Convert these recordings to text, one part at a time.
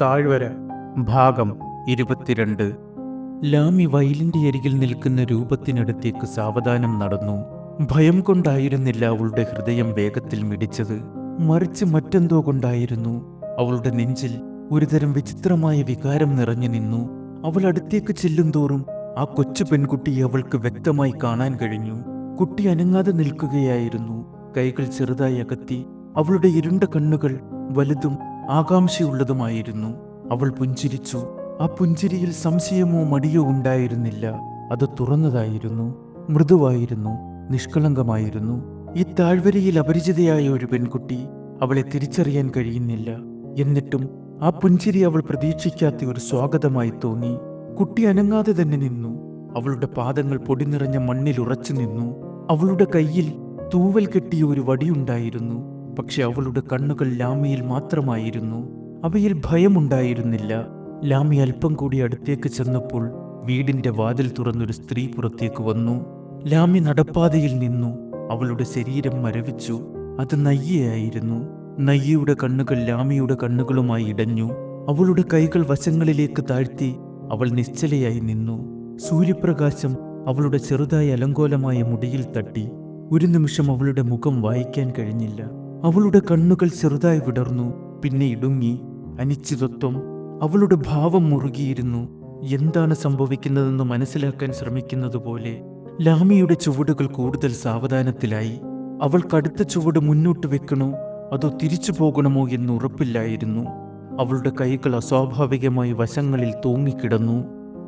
താഴ്വര ഭാഗം 22. ലാമി വയലിന്റെ അരികിൽ നിൽക്കുന്ന രൂപത്തിനടുത്തേക്ക് സാവധാനം നടന്നു. ഭയം കൊണ്ടായിരുന്നില്ല അവളുടെ ഹൃദയം വേഗത്തിൽ മിടിച്ചത്, മറിച്ച് മറ്റെന്തോ കൊണ്ടായിരുന്നു. അവളുടെ നെഞ്ചിൽ ഒരുതരം വിചിത്രമായ വികാരം നിറഞ്ഞു നിന്നു. അവൾ അടുത്തേക്ക് ചെല്ലുന്തോറും ആ കൊച്ചു പെൺകുട്ടിയെ അവൾക്ക് വ്യക്തമായി കാണാൻ കഴിഞ്ഞു. കുട്ടി അനങ്ങാതെ നിൽക്കുകയായിരുന്നു. കൈകൾ ചെറുതായി അകത്തി. അവളുടെ ഇരുണ്ട കണ്ണുകൾ വലുതും ആകാംക്ഷയുള്ളതുമായിരുന്നു. അവൾ പുഞ്ചിരിച്ചു. ആ പുഞ്ചിരിയിൽ സംശയമോ മടിയോ ഉണ്ടായിരുന്നില്ല. അത് തുറന്നതായിരുന്നു, മൃദുവായിരുന്നു, നിഷ്കളങ്കമായിരുന്നു. ഈ താഴ്വരയിൽ അപരിചിതയായ ഒരു പെൺകുട്ടി. അവളെ തിരിച്ചറിയാൻ കഴിയുന്നില്ല. എന്നിട്ടും ആ പുഞ്ചിരി അവൾ പ്രതീക്ഷിക്കാത്ത ഒരു സ്വാഗതമായി തോന്നി. കുട്ടി അനങ്ങാതെ തന്നെ നിന്നു. അവളുടെ പാദങ്ങൾ പൊടി നിറഞ്ഞ മണ്ണിൽ ഉറച്ചു നിന്നു. അവളുടെ കയ്യിൽ തൂവൽ കെട്ടിയ ഒരു വടിയുണ്ടായിരുന്നു. പക്ഷെ അവളുടെ കണ്ണുകൾ ലാമിയിൽ മാത്രമായിരുന്നു. അവയിൽ ഭയമുണ്ടായിരുന്നില്ല. ലാമി അല്പം കൂടി അടുത്തേക്ക് ചെന്നപ്പോൾ വീടിന്റെ വാതിൽ തുറന്നൊരു സ്ത്രീ പുറത്തേക്ക് വന്നു. ലാമി നടപ്പാതയിൽ നിന്നു. അവളുടെ ശരീരം മരവിച്ചു. അത് നയ്യയായിരുന്നു. നയ്യയുടെ കണ്ണുകൾ ലാമിയുടെ കണ്ണുകളുമായി ഇടഞ്ഞു. അവളുടെ കൈകൾ വശങ്ങളിലേക്ക് താഴ്ത്തി അവൾ നിശ്ചലയായി നിന്നു. സൂര്യപ്രകാശം അവളുടെ ചെറുതായി അലങ്കോലമായ മുടിയിൽ തട്ടി. ഒരു നിമിഷം അവളുടെ മുഖം വായിക്കാൻ കഴിഞ്ഞില്ല. അവളുടെ കണ്ണുകൾ ചെറുതായി വിടർന്നു, പിന്നെ ഇടുങ്ങി. അനിശ്ചിതത്വം. അവളുടെ ഭാവം മുറുകിയിരുന്നു. എന്താണ് സംഭവിക്കുന്നതെന്ന് മനസ്സിലാക്കാൻ ശ്രമിക്കുന്നത് പോലെ. ലാമിയുടെ ചുവടുകൾ കൂടുതൽ സാവധാനത്തിലായി. അവൾ കടുത്ത ചുവട് മുന്നോട്ട് വെക്കണോ അതോ തിരിച്ചു പോകണമോ എന്ന് ഉറപ്പില്ലായിരുന്നു. അവളുടെ കൈകൾ അസ്വാഭാവികമായി വശങ്ങളിൽ തൂങ്ങിക്കിടന്നു.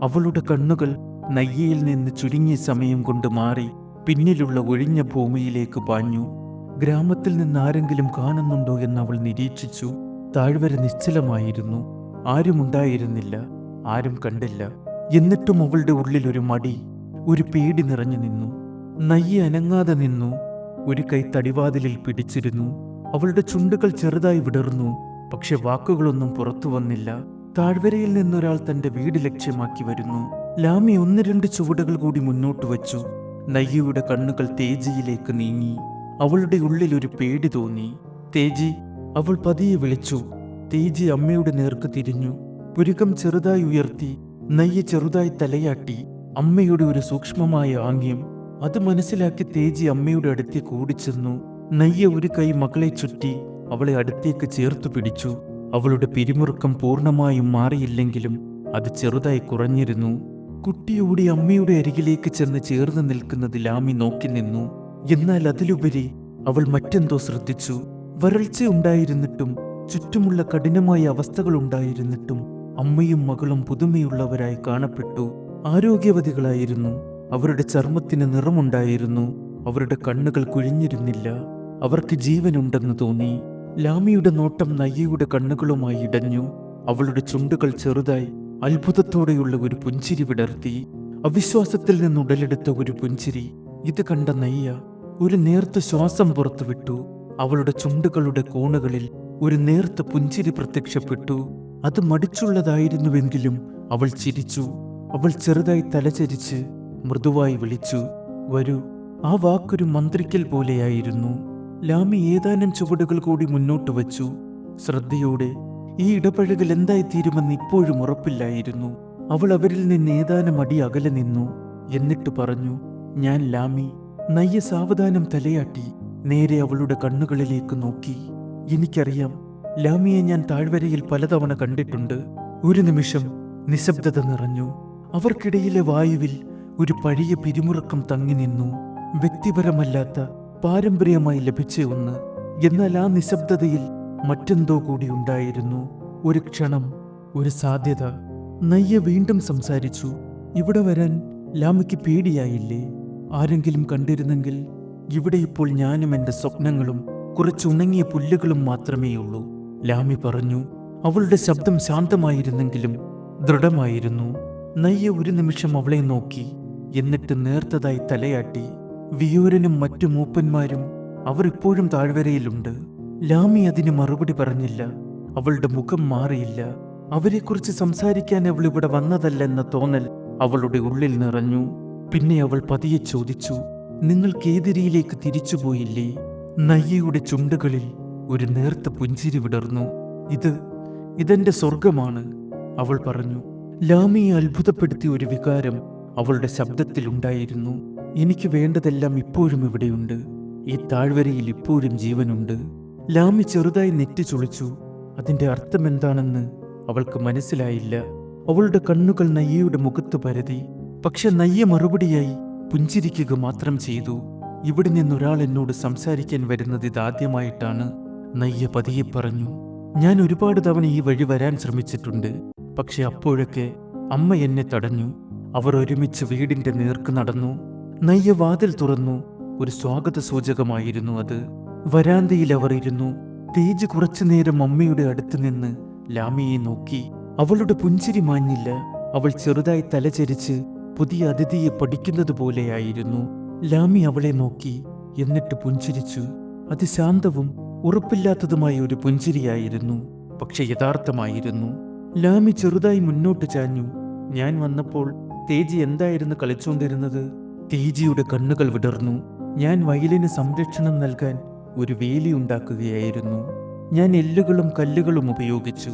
അവളുടെ കണ്ണുകൾ നയ്യയിൽ നിന്ന് ചുരുങ്ങിയ സമയം കൊണ്ട് മാറി പിന്നിലുള്ള ഒഴിഞ്ഞ ഭൂമിയിലേക്ക് പാഞ്ഞു. ഗ്രാമത്തിൽ നിന്ന് ആരെങ്കിലും കാണുന്നുണ്ടോ എന്ന് അവൾ നിരീക്ഷിച്ചു. താഴ്വര നിശ്ചലമായിരുന്നു. ആരുമുണ്ടായിരുന്നില്ല. ആരും കണ്ടില്ല. എന്നിട്ടും അവളുടെ ഉള്ളിൽ ഒരു മടി, ഒരു പേടി നിറഞ്ഞു നിന്നു. നയ്യ അനങ്ങാതെ നിന്നു. ഒരു കൈ തടിവാതിലിൽ പിടിച്ചിരുന്നു. അവളുടെ ചുണ്ടുകൾ ചെറുതായി വിടർന്നു. പക്ഷെ വാക്കുകളൊന്നും പുറത്തു വന്നില്ല. താഴ്വരയിൽ നിന്നൊരാൾ തന്റെ വീട് ലക്ഷ്യമാക്കി വരുന്നു. ലാമി 1-2 ചുവടുകൾ കൂടി മുന്നോട്ട് വച്ചു. നയ്യയുടെ കണ്ണുകൾ തേജിയിലേക്ക് നീങ്ങി. അവളുടെ ഉള്ളിൽ ഒരു പേടി തോന്നി. തേജി, അവൾ പതിയെ വിളിച്ചു. തേജി അമ്മയുടെ നേർക്ക് തിരിഞ്ഞു. പുരുകം ചെറുതായി ഉയർത്തി. നയ്യ ചെറുതായി തലയാട്ടി. അമ്മയുടെ ഒരു സൂക്ഷ്മമായ ആംഗ്യം. അത് മനസ്സിലാക്കി തേജി അമ്മയുടെ അടുത്തേക്ക് ഓടിച്ചെന്നു. നയ്യ ഒരു കൈ മകളെ ചുറ്റി അവളെ അടുത്തേക്ക് ചേർത്തു പിടിച്ചു. അവളുടെ പിരിമുറുക്കം പൂർണ്ണമായും മാറിയില്ലെങ്കിലും അത് ചെറുതായി കുറഞ്ഞിരുന്നു. കുട്ടിയോടി അമ്മയുടെ അരികിലേക്ക് ചെന്ന് ചേർന്ന് നിൽക്കുന്നത് ലാമി നോക്കി നിന്നു. എന്നാൽ അതിലുപരി അവൾ മറ്റെന്തോ ശ്രദ്ധിച്ചു. വരൾച്ച ഉണ്ടായിരുന്നിട്ടും ചുറ്റുമുള്ള കഠിനമായ അവസ്ഥകൾ ഉണ്ടായിരുന്നിട്ടും അമ്മയും മകളും പുതുമയുള്ളവരായി കാണപ്പെട്ടു. ആരോഗ്യവതികളായിരുന്നു. അവരുടെ ചർമ്മത്തിന് നിറമുണ്ടായിരുന്നു. അവരുടെ കണ്ണുകൾ കുഴിഞ്ഞിരുന്നില്ല. അവർക്ക് ജീവനുണ്ടെന്ന് തോന്നി. ലാമിയുടെ നോട്ടം നയ്യയുടെ കണ്ണുകളുമായി ഇടഞ്ഞു. അവളുടെ ചുണ്ടുകൾ ചെറുതായി അത്ഭുതത്തോടെയുള്ള ഒരു പുഞ്ചിരി വിടർത്തി. അവിശ്വാസത്തിൽ നിന്നുടലെടുത്ത ഒരു പുഞ്ചിരി. ഇത് കണ്ട നയ്യ ഒരു നേർത്ത ശ്വാസം പുറത്തുവിട്ടു. അവളുടെ ചുണ്ടുകളുടെ കോണുകളിൽ ഒരു നേർത്ത പുഞ്ചിരി പ്രത്യക്ഷപ്പെട്ടു. അത് മടിച്ചുള്ളതായിരുന്നുവെങ്കിലും അവൾ ചിരിച്ചു. അവൾ ചെറുതായി തലചരിച്ച് മൃദുവായി വിളിച്ചു, വരൂ. ആ വാക്കൊരു മന്ത്രിക്കൽ പോലെയായിരുന്നു. ലാമി ഏതാനും ചുവടുകൾ കൂടി മുന്നോട്ട് വച്ചു. ശ്രദ്ധയോടെ. ഈ ഇടപഴകൽ എന്തായിത്തീരുമെന്ന് ഇപ്പോഴും ഉറപ്പില്ലായിരുന്നു. അവൾ അവരിൽ നിന്ന് ഏതാനും അടി അകലെ നിന്നു. എന്നിട്ട് പറഞ്ഞു, ഞാൻ ലാമി. നയ്യ സാവധാനം തലയാട്ടി. നേരെ അവളുടെ കണ്ണുകളിലേക്ക് നോക്കി. എനിക്കറിയാം, ലാമിയെ ഞാൻ താഴ്വരയിൽ പലതവണ കണ്ടിട്ടുണ്ട്. ഒരു നിമിഷം നിശബ്ദത നിറഞ്ഞു. അവർക്കിടയിലെ വായുവിൽ ഒരു പഴയ പിരിമുറുക്കം തങ്ങി നിന്നു. വ്യക്തിപരമല്ലാത്ത, പാരമ്പര്യമായി ലഭിച്ച ഒന്ന്. എന്നാൽ ആ നിശബ്ദതയിൽ മറ്റെന്തോ കൂടി ഉണ്ടായിരുന്നു. ഒരു ക്ഷണം, ഒരു സാധ്യത. നയ്യ വീണ്ടും സംസാരിച്ചു. ഇവിടെ വരാൻ ലാമിക്ക് പേടിയായില്ലേ? ആരെങ്കിലും കണ്ടിരുന്നെങ്കിൽ. ഇവിടെ ഇപ്പോൾ ഞാനും എൻ്റെ സ്വപ്നങ്ങളും കുറച്ച് ഉണങ്ങിയ പുല്ലുകളും മാത്രമേയുള്ളൂ, ലാമി പറഞ്ഞു. അവളുടെ ശബ്ദം ശാന്തമായിരുന്നെങ്കിലും ദൃഢമായിരുന്നു. നയ്യ ഒരു നിമിഷം അവളെ നോക്കി. എന്നിട്ട് നേർത്തതായി തലയാട്ടി. വിയൂരനും മറ്റു മൂപ്പന്മാരും അവർ ഇപ്പോഴും താഴ്വരയിലുണ്ട്. ലാമി അതിന് മറുപടി പറഞ്ഞില്ല. അവളുടെ മുഖം മാറിയില്ല. അവരെക്കുറിച്ച് സംസാരിക്കാൻ അവൾ ഇവിടെ വന്നതല്ലെന്ന തോന്നൽ അവളുടെ ഉള്ളിൽ നിറഞ്ഞു. പിന്നെ അവൾ പതിയെ ചോദിച്ചു, നിങ്ങൾ കേതിരിയിലേക്ക് തിരിച്ചുപോയില്ലേ? നയ്യയുടെ ചുണ്ടുകളിൽ ഒരു നേർത്ത പുഞ്ചിരി വിടർന്നു. ഇതെന്റെ സ്വർഗമാണ്, അവൾ പറഞ്ഞു. ലാമിയെ അത്ഭുതപ്പെടുത്തിയ ഒരു വികാരം അവളുടെ ശബ്ദത്തിലുണ്ടായിരുന്നു. എനിക്ക് വേണ്ടതെല്ലാം ഇപ്പോഴും ഇവിടെയുണ്ട്. ഈ താഴ്വരയിൽ ഇപ്പോഴും ജീവനുണ്ട്. ലാമി ചെറുതായി നെറ്റി ചുളിച്ചു. അതിന്റെ അർത്ഥം എന്താണെന്ന് അവൾക്ക് മനസ്സിലായില്ല. അവളുടെ കണ്ണുകൾ നയ്യയുടെ മുഖത്ത് പരതി. പക്ഷെ നയ്യ മറുപടിയായി പുഞ്ചിരിക്കുക മാത്രം ചെയ്തു. ഇവിടെ നിന്നൊരാൾ എന്നോട് സംസാരിക്കാൻ വരുന്നത് ഇതാദ്യമായിട്ടാണ്, നയ്യ പതിയെ പറഞ്ഞു. ഞാൻ ഒരുപാട് തവണ ഈ വഴി വരാൻ ശ്രമിച്ചിട്ടുണ്ട്. പക്ഷെ അപ്പോഴൊക്കെ അമ്മ എന്നെ തടഞ്ഞു. അവർ ഒരുമിച്ച് വീടിന്റെ നേർക്ക് നടന്നു. നയ്യ വാതിൽ തുറന്നു. ഒരു സ്വാഗത സൂചകമായിരുന്നു അത്. വരാന്തയിൽ അവർ ഇരുന്നു. തേജ് കുറച്ചുനേരം അമ്മയുടെ അടുത്ത് നിന്ന് ലാമിയെ നോക്കി. അവളുടെ പുഞ്ചിരി മാഞ്ഞില്ല. അവൾ ചെറുതായി തലചരിച്ച് പുതിയ അതിഥിയെ പഠിക്കുന്നത് പോലെയായിരുന്നു. ലാമി അവളെ നോക്കി, എന്നിട്ട് പുഞ്ചിരിച്ചു. അതിശാന്തവും ഉറപ്പില്ലാത്തതുമായ ഒരു പുഞ്ചിരിയായിരുന്നു, പക്ഷെ യഥാർത്ഥമായിരുന്നു. ലാമി ചെറുതായി മുന്നോട്ട് ചാഞ്ഞു. ഞാൻ വന്നപ്പോൾ തേജി എന്തായിരുന്നു കളിച്ചുകൊണ്ടിരുന്നത്? തേജിയുടെ കണ്ണുകൾ വിടർന്നു. ഞാൻ വയലിന് സംരക്ഷണം നൽകാൻ ഒരു വേലി ഉണ്ടാക്കുകയായിരുന്നു. ഞാൻ എല്ലുകളും കല്ലുകളും ഉപയോഗിച്ചു.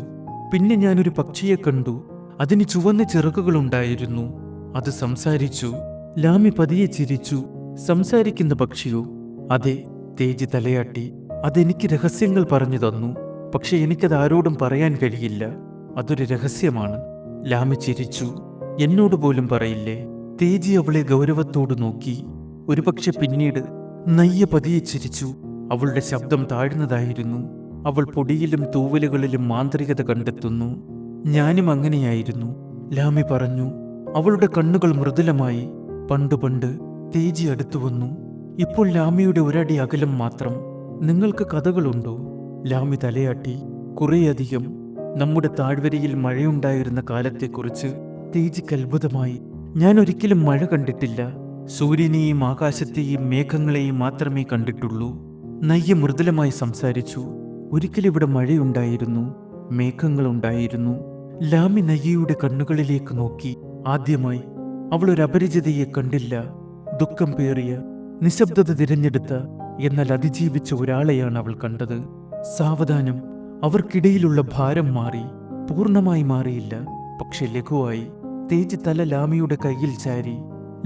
പിന്നെ ഞാനൊരു പക്ഷിയെ കണ്ടു. അതിന് ചുവന്ന ചിറകുകളുണ്ടായിരുന്നു. അത് സംസാരിച്ചു. ലാമി പതിയെ ചിരിച്ചു. സംസാരിക്കുന്ന പക്ഷിയോ? അതെ, തേജി തലയാട്ടി. അതെനിക്ക് രഹസ്യങ്ങൾ പറഞ്ഞു തന്നു. പക്ഷെ എനിക്കത് ആരോടും പറയാൻ കഴിയില്ല. അതൊരു രഹസ്യമാണ്. ലാമി ചിരിച്ചു. എന്നോട് പോലും പറയില്ലേ? തേജി അവളെ ഗൗരവത്തോട് നോക്കി. ഒരുപക്ഷെ പിന്നീട്. നയ്യ പതിയെ ചിരിച്ചു. അവളുടെ ശബ്ദം താഴ്ന്നതായിരുന്നു. അവൾ പൊടിയിലും തൂവലുകളിലും മാന്ത്രികത കണ്ടെത്തുന്നു. ഞാനും അങ്ങനെയായിരുന്നു, ലാമി പറഞ്ഞു. അവളുടെ കണ്ണുകൾ മൃദുലമായി. പണ്ട് തേജി അടുത്തു വന്നു. ഇപ്പോൾ ലാമിയുടെ ഒരടി അകലം മാത്രം. നിങ്ങൾക്ക് കഥകളുണ്ടോ? ലാമി തലയാട്ടി. കുറേയധികം. നമ്മുടെ താഴ്വരയിൽ മഴയുണ്ടായിരുന്ന കാലത്തെക്കുറിച്ച്. തേജിക്ക് അത്ഭുതമായി. ഞാൻ ഒരിക്കലും മഴ കണ്ടിട്ടില്ല. സൂര്യനെയും ആകാശത്തെയും മേഘങ്ങളെയും മാത്രമേ കണ്ടിട്ടുള്ളൂ. നയ്യ മൃദുലമായി സംസാരിച്ചു. ഒരിക്കലിവിടെ മഴയുണ്ടായിരുന്നു, മേഘങ്ങളുണ്ടായിരുന്നു. ലാമി നയ്യയുടെ കണ്ണുകളിലേക്ക് നോക്കി. ആദ്യമായി അവൾ ഒരു അപരിചിതയെ കണ്ടില്ല. ദുഃഖം പേറിയ, നിശബ്ദത തിരഞ്ഞെടുത്ത, എന്നാൽ അതിജീവിച്ച ഒരാളെയാണ് അവൾ കണ്ടത്. സാവധാനം അവർക്കിടയിലുള്ള ഭാരം മാറി. പൂർണ്ണമായി മാറിയില്ല, പക്ഷെ ലഘുവായി. തേജ് തല ലാമിയുടെ കയ്യിൽ ചാരി.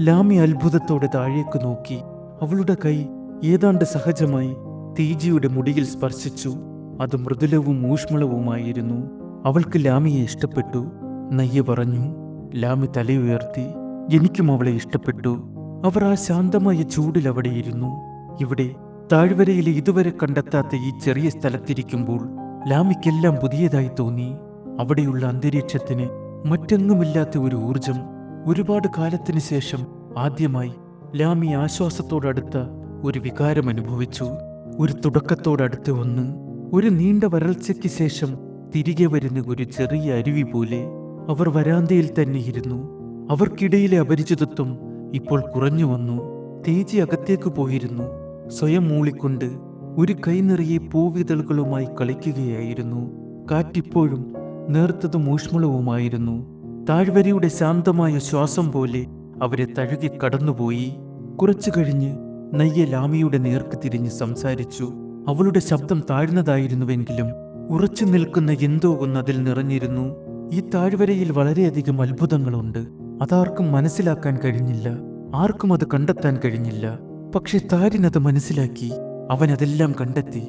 ലാമി അത്ഭുതത്തോടെ താഴേക്ക് നോക്കി. അവളുടെ കൈ ഏതാണ്ട് സഹജമായി തേജിയുടെ മുടിയിൽ സ്പർശിച്ചു. അത് മൃദുലവും ഊഷ്മളവുമായിരുന്നു. അവൾക്ക് ലാമിയെ ഇഷ്ടപ്പെട്ടു, നയ്യ പറഞ്ഞു. ലാമി തലയുയർത്തി. എനിക്കും അവളെ ഇഷ്ടപ്പെട്ടു. അവർ ആ ശാന്തമായ ചൂടിൽ അവിടെയിരുന്നു. ഇവിടെ താഴ്വരയിലെ ഇതുവരെ കണ്ടെത്താത്ത ഈ ചെറിയ സ്ഥലത്തിരിക്കുമ്പോൾ ലാമിക്കെല്ലാം പുതിയതായി തോന്നി. അവിടെയുള്ള അന്തരീക്ഷത്തിന് മറ്റെങ്ങുമില്ലാത്ത ഒരു ഊർജം. ഒരുപാട് കാലത്തിന് ശേഷം ആദ്യമായി ലാമി ആശ്വാസത്തോടടുത്ത ഒരു വികാരം അനുഭവിച്ചു. ഒരു തുടക്കത്തോടടുത്ത് ഒന്ന്. ഒരു നീണ്ട വരൾച്ചയ്ക്ക് ശേഷം തിരികെ വരുന്ന ഒരു ചെറിയ അരുവി പോലെ. അവർ വരാന്തയിൽ തന്നെ ഇരുന്നു. അവർക്കിടയിലെ അപരിചിതത്വം ഇപ്പോൾ കുറഞ്ഞു വന്നു. തേജി അകത്തേക്ക് പോയിരുന്നു. സ്വയം മൂളിക്കൊണ്ട് ഒരു കൈ നിറയെ പൂവിതളുകളുമായി കളിക്കുകയായിരുന്നു. കാറ്റിപ്പോഴും നേർത്തതും ഊഷ്മളവുമായിരുന്നു. താഴ്വരയുടെ ശാന്തമായ ശ്വാസം പോലെ അവരെ തഴുകി കടന്നുപോയി. കുറച്ചു കഴിഞ്ഞ് നയ്യ ലാമിയുടെ നേർക്ക് തിരിഞ്ഞ് സംസാരിച്ചു. അവളുടെ ശബ്ദം താഴ്ന്നതായിരുന്നുവെങ്കിലും ഉറച്ചു നിൽക്കുന്ന എന്തോ ഒന്ന് അതിൽ നിറഞ്ഞിരുന്നു. ഈ താഴ്വരയിൽ വളരെയധികം അത്ഭുതങ്ങളുണ്ട്. അതാർക്കും മനസ്സിലാക്കാൻ കഴിഞ്ഞില്ല. ആർക്കും അത് കണ്ടെത്താൻ കഴിഞ്ഞില്ല. പക്ഷെ താരിനത് മനസ്സിലാക്കി. അവൻ അതെല്ലാം കണ്ടെത്തി.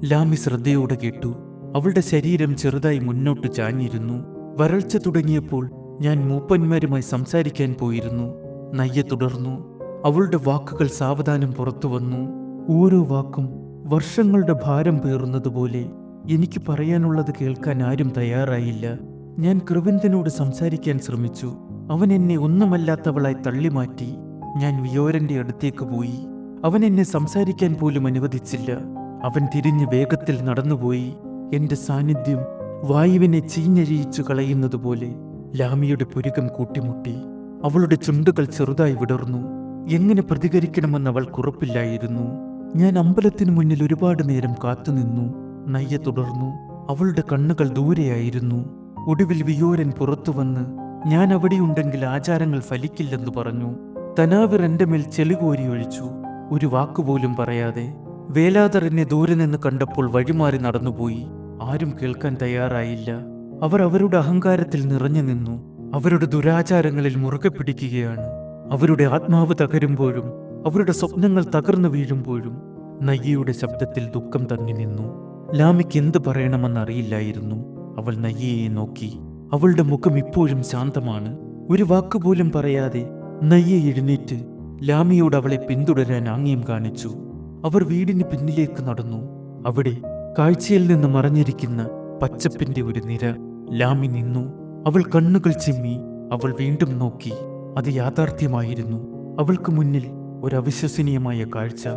ലാമി ശ്രദ്ധയോടെ കേട്ടു. അവളുടെ ശരീരം ചെറുതായി മുന്നോട്ട് ചാഞ്ഞിരുന്നു. വരൾച്ച തുടങ്ങിയപ്പോൾ ഞാൻ മൂപ്പന്മാരുമായി സംസാരിക്കാൻ പോയിരുന്നു, നയ്യ തുടർന്നു. അവളുടെ വാക്കുകൾ സാവധാനം പുറത്തു വന്നു. ഓരോ വാക്കും വർഷങ്ങളുടെ ഭാരം പേറുന്നതുപോലെ. എനിക്ക് പറയാനുള്ളത് കേൾക്കാൻ ആരും തയ്യാറായില്ല. ഞാൻ കൃവിന്ദനോട് സംസാരിക്കാൻ ശ്രമിച്ചു. അവൻ എന്നെ ഒന്നുമല്ലാത്തവളായി തള്ളിമാറ്റി. ഞാൻ വിയോരന്റെ അടുത്തേക്ക് പോയി. അവൻ എന്നെ സംസാരിക്കാൻ പോലും അനുവദിച്ചില്ല. അവൻ തിരിഞ്ഞ് വേഗത്തിൽ നടന്നുപോയി. എന്റെ സാന്നിധ്യം വായുവിനെ ചീഞ്ഞഴിയിച്ചു കളയുന്നതുപോലെ. ലാമിയുടെ പുരികം കൂട്ടിമുട്ടി. അവളുടെ ചുണ്ടുകൾ ചെറുതായി വിടർന്നു. എങ്ങനെ പ്രതികരിക്കണമെന്ന് അവൾക്കുറപ്പില്ലായിരുന്നു. ഞാൻ അമ്പലത്തിനു മുന്നിൽ ഒരുപാട് നേരം കാത്തുനിന്നു, നയ്യ തുടർന്നു. അവളുടെ കണ്ണുകൾ ദൂരെയായിരുന്നു. ഒടുവിൽ വിയോരൻ പുറത്തു വന്ന്, ഞാൻ അവിടെയുണ്ടെങ്കിൽ ആചാരങ്ങൾ ഫലിക്കില്ലെന്ന് പറഞ്ഞു. തനാവിർ എന്റെ മേൽ ചെളികോരി ഒഴിച്ചു, ഒരു വാക്കുപോലും പറയാതെ. വേലാതർ എന്നെ ദൂരെ നിന്ന് കണ്ടപ്പോൾ വഴിമാറി നടന്നുപോയി. ആരും കേൾക്കാൻ തയ്യാറായില്ല. അവർ അവരുടെ അഹങ്കാരത്തിൽ നിറഞ്ഞു നിന്നു. അവരുടെ ദുരാചാരങ്ങളിൽ മുറുകെ പിടിക്കുകയാണ്. അവരുടെ ആത്മാവ് തകരുമ്പോഴും അവരുടെ സ്വപ്നങ്ങൾ തകർന്നു വീഴുമ്പോഴും നയ്യയുടെ ശബ്ദത്തിൽ ദുഃഖം തങ്ങി നിന്നു. ലാമിക്ക് എന്ത് പറയണമെന്നറിയില്ലായിരുന്നു. അവൾ നയ്യയെ നോക്കി. അവളുടെ മുഖം ഇപ്പോഴും ശാന്തമാണ്. ഒരു വാക്കുപോലും പറയാതെ നയ്യ എഴുന്നേറ്റ് ലാമിയോട് അവളെ പിന്തുടരാൻ ആംഗ്യം കാണിച്ചു. അവർ വീടിന് പിന്നിലേക്ക് നടന്നു. അവിടെ കാഴ്ചയിൽ നിന്ന് മറഞ്ഞിരിക്കുന്ന പച്ചപ്പിന്റെ ഒരു നിര. ലാമി നിന്നു. അവൾ കണ്ണുകൾ ചിമ്മി. അവൾ വീണ്ടും നോക്കി. അത് യാഥാർത്ഥ്യമായിരുന്നു. അവൾക്ക് മുന്നിൽ ഒരു അവിശ്വസനീയമായ കാഴ്ച.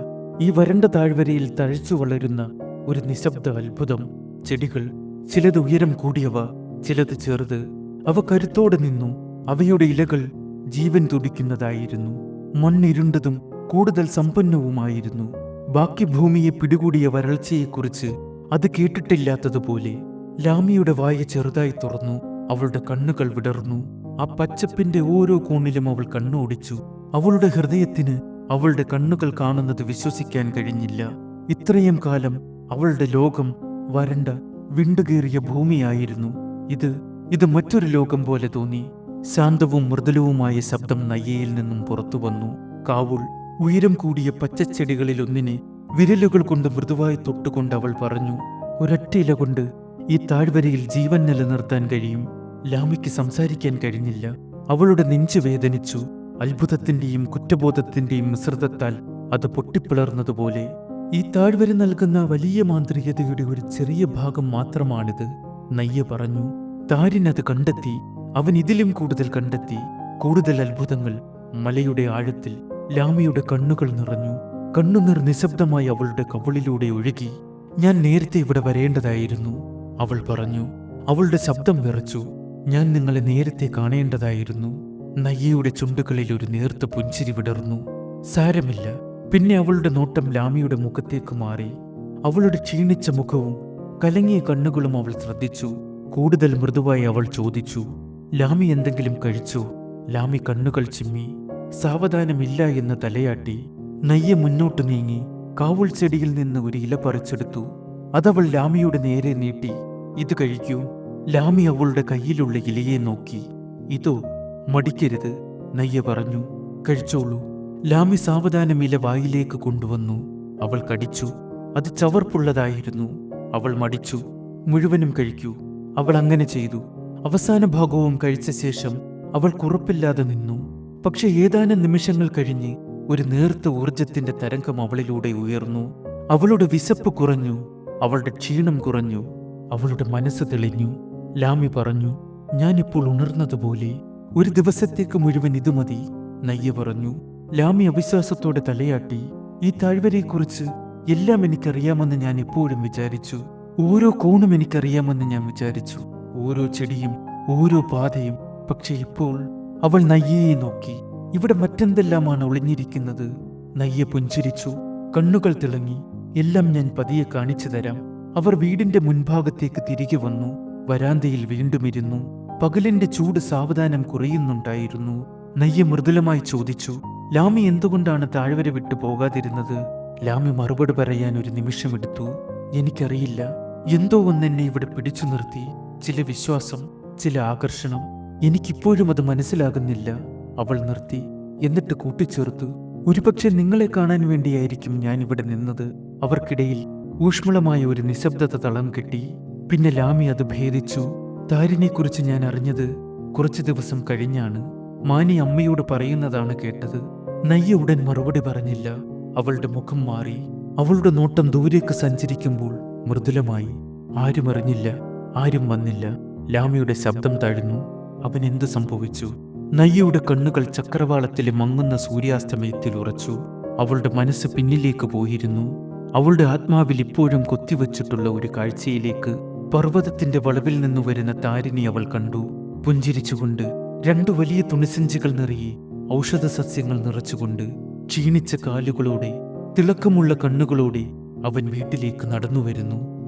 ഈ വരണ്ട താഴ്വരയിൽ തഴച്ചു വളരുന്ന ഒരു നിശബ്ദ അത്ഭുതം. ചെടികൾ, ചിലത് ഉയരം കൂടിയവ, ചിലത് ചെറുത്. അവ കരുത്തോടെ നിന്നു. അവയുടെ ഇലകൾ ജീവൻ തുടിക്കുന്നതായിരുന്നു. മണ്ണിരുണ്ടതും കൂടുതൽ സമ്പന്നവുമായിരുന്നു. ബാക്കി ഭൂമിയെ പിടികൂടിയ വരൾച്ചയെക്കുറിച്ച് അത് കേട്ടിട്ടില്ലാത്തതുപോലെ. ലാമിയുടെ വായ ചെറുതായി തുറന്നു. അവളുടെ കണ്ണുകൾ വിടർന്നു. ആ പച്ചപ്പിന്റെ ഓരോ കോണിലും അവൾ കണ്ണോടിച്ചു. അവളുടെ ഹൃദയത്തിന് അവളുടെ കണ്ണുകൾ കാണുന്നത് വിശ്വസിക്കാൻ കഴിഞ്ഞില്ല. ഇത്രയും കാലം അവളുടെ ലോകം വരണ്ട വിണ്ടുകേറിയ ഭൂമിയായിരുന്നു. ഇത് മറ്റൊരു ലോകം പോലെ തോന്നി. ശാന്തവും മൃദുലവുമായ ശബ്ദം നയ്യയിൽ നിന്നും പുറത്തു വന്നു. കാവുൾ, ഉയരം കൂടിയ പച്ചച്ചെടികളിൽ ഒന്നിനെ വിരലുകൾ കൊണ്ട് മൃദുവായി തൊട്ടുകൊണ്ട് അവൾ പറഞ്ഞു, ഒരൊറ്റ ഇല കൊണ്ട് ഈ താഴ്വരയിൽ ജീവൻ നിലനിർത്താൻ കഴിയും. ലാമിക്ക് സംസാരിക്കാൻ കഴിഞ്ഞില്ല. അവളുടെ നെഞ്ചു വേദനിച്ചു. അത്ഭുതത്തിന്റെയും കുറ്റബോധത്തിന്റെയും മിശ്രിതത്താൽ അത് പൊട്ടിപ്പിളർന്നതുപോലെ. ഈ താഴ്വര നൽകുന്ന വലിയ മാന്ത്രികതയുടെ ഒരു ചെറിയ ഭാഗം മാത്രമാണിത്, നയ്യ പറഞ്ഞു. താരിനത് കണ്ടെത്തി. അവൻ ഇതിലും കൂടുതൽ കണ്ടെത്തി. കൂടുതൽ അത്ഭുതങ്ങൾ. മലയുടെ ആഴത്തിൽ ലാമിയുടെ കണ്ണുകൾ നിറഞ്ഞു. കണ്ണുനീർ നിശബ്ദമായി അവളുടെ കവിളിലൂടെ ഒഴുകി. ഞാൻ നേരത്തെ ഇവിടെ വരേണ്ടതായിരുന്നു, അവൾ പറഞ്ഞു. അവളുടെ ശബ്ദം വിറച്ചു. ഞാൻ നിങ്ങളെ നേരത്തെ കാണേണ്ടതായിരുന്നു. നയ്യയുടെ ചുണ്ടുകളിൽ ഒരു നേർത്ത പുഞ്ചിരി വിടർന്നു. സാരമില്ല. പിന്നെ അവളുടെ നോട്ടം ലാമിയുടെ മുഖത്തേക്ക് മാറി. അവളുടെ ക്ഷീണിച്ച മുഖവും കലങ്ങിയ കണ്ണുകളും അവൾ ശ്രദ്ധിച്ചു. കൂടുതൽ മൃദുവായി അവൾ ചോദിച്ചു, ലാമി എന്തെങ്കിലും കഴിച്ചോ? ലാമി കണ്ണുകൾ ചിമ്മി. സാവധാനമില്ല എന്ന് തലയാട്ടി. നയ്യ മുന്നോട്ട് നീങ്ങി കാവുൾ ചെടിയിൽ നിന്ന് ഒരു ഇല പറിച്ചെടുത്തു. അതവൾ ലാമിയുടെ നേരെ നീട്ടി. ഇത് കഴിക്കൂ. ലാമി അവളുടെ കയ്യിലുള്ള ഇലയെ നോക്കി. ഇതോ? മടിക്കരുത്, നയ്യ പറഞ്ഞു. കഴിച്ചോളൂ. ലാമി സാവധാനം ഇല വായിലേക്ക് കൊണ്ടുവന്നു. അവൾ കടിച്ചു. അത് ചവർപ്പുള്ളതായിരുന്നു. അവൾ മടിച്ചു. മുഴുവനും കഴിക്കൂ. അവൾ അങ്ങനെ ചെയ്തു. അവസാന ഭാഗവും കഴിച്ച ശേഷം അവൾ കുറപ്പില്ലാതെ നിന്നു. പക്ഷെ ഏതാനും നിമിഷങ്ങൾ കഴിഞ്ഞ് ഒരു നേർത്ത ഊർജത്തിന്റെ തരംഗം അവളിലൂടെ ഉയർന്നു. അവളുടെ വിശപ്പ് കുറഞ്ഞു. അവളുടെ ക്ഷീണം കുറഞ്ഞു. അവളുടെ മനസ്സ് തെളിഞ്ഞു. ലാമി പറഞ്ഞു, ഞാനിപ്പോൾ ഉണർന്നതുപോലെ. ഒരു ദിവസത്തേക്ക് മുഴുവൻ ഇത് മതി, നയ്യ പറഞ്ഞു. ലാമി അവിശ്വാസത്തോടെ തലയാട്ടി. ഈ താഴ്വരയെക്കുറിച്ച് എല്ലാം എനിക്കറിയാമെന്ന് ഞാൻ എപ്പോഴും വിചാരിച്ചു. ഓരോ കോണും എനിക്കറിയാമെന്ന് ഞാൻ വിചാരിച്ചു. ഓരോ ചെടിയും, ഓരോ പാതയും. പക്ഷെ ഇപ്പോൾ അവൾ നയ്യയെ നോക്കി. ഇവിടെ മറ്റെന്തെല്ലാമാണ് ഒളിഞ്ഞിരിക്കുന്നത്? നയ്യ പുഞ്ചിരിച്ചു. കണ്ണുകൾ തിളങ്ങി. എല്ലാം ഞാൻ പതിയെ കാണിച്ചു തരാം. അവർ വീടിന്റെ മുൻഭാഗത്തേക്ക് തിരികെ വന്നു. വരാന്തയിൽ വീണ്ടും ഇരുന്നു. പകലിന്റെ ചൂട് സാവധാനം കുറയുന്നുണ്ടായിരുന്നു. നയ്യ മൃദുലമായി ചോദിച്ചു, ലാമി എന്തുകൊണ്ടാണ് താഴ്വര വിട്ടു പോകാതിരുന്നത്? ലാമി മറുപടി പറയാൻ ഒരു നിമിഷമെടുത്തു. എനിക്കറിയില്ല. എന്തോ ഒന്നെന്നെ ഇവിടെ പിടിച്ചു നിർത്തി. ചില വിശ്വാസം, ചില ആകർഷണം. എനിക്കിപ്പോഴും അത് മനസ്സിലാകുന്നില്ല. അവൾ നിർത്തി. എന്നിട്ട് കൂട്ടിച്ചേർത്തു, ഒരുപക്ഷെ നിങ്ങളെ കാണാൻ വേണ്ടിയായിരിക്കും ഞാനിവിടെ നിന്നത്. അവർക്കിടയിൽ ഊഷ്മളമായ ഒരു നിശബ്ദത തളം കെട്ടി. പിന്നെ ലാമി അത് ഭേദിച്ചു. താരിനെക്കുറിച്ച് ഞാൻ അറിഞ്ഞത് കുറച്ചു ദിവസം കഴിഞ്ഞാണ്. മാനി അമ്മയോട് പറയുന്നതാണ് കേട്ടത്. നയ്യ ഉടൻ മറുപടി പറഞ്ഞില്ല. അവളുടെ മുഖം മാറി. അവളുടെ നോട്ടം ദൂരേക്ക് സഞ്ചരിക്കുമ്പോൾ മൃദുലമായി. ആരും അറിഞ്ഞില്ല. ആരും വന്നില്ല. ലാമിയുടെ ശബ്ദം താഴ്ന്നു. അവൻ എന്ത് സംഭവിച്ചു? നയ്യയുടെ കണ്ണുകൾ ചക്രവാളത്തിലെ മങ്ങുന്ന സൂര്യാസ്തമയത്തിൽ ഉറച്ചു. അവളുടെ മനസ്സ് പിന്നിലേക്ക് പോയിരുന്നു. അവളുടെ ആത്മാവിൽ ഇപ്പോഴും കൊത്തിവച്ചിട്ടുള്ള ഒരു കാഴ്ചയിലേക്ക്. പർവ്വതത്തിന്റെ വളവിൽ നിന്നു വരുന്ന താരിനെ അവൾ കണ്ടു. പുഞ്ചിരിച്ചുകൊണ്ട്, രണ്ടു വലിയ തുണിസഞ്ചികൾ നിറയെ ഔഷധ സസ്യങ്ങൾ നിറച്ചുകൊണ്ട്, ക്ഷീണിച്ച കാലുകളോടെ, തിളക്കമുള്ള കണ്ണുകളോടെ അവൻ വീട്ടിലേക്ക് നടന്നു വരുന്നു.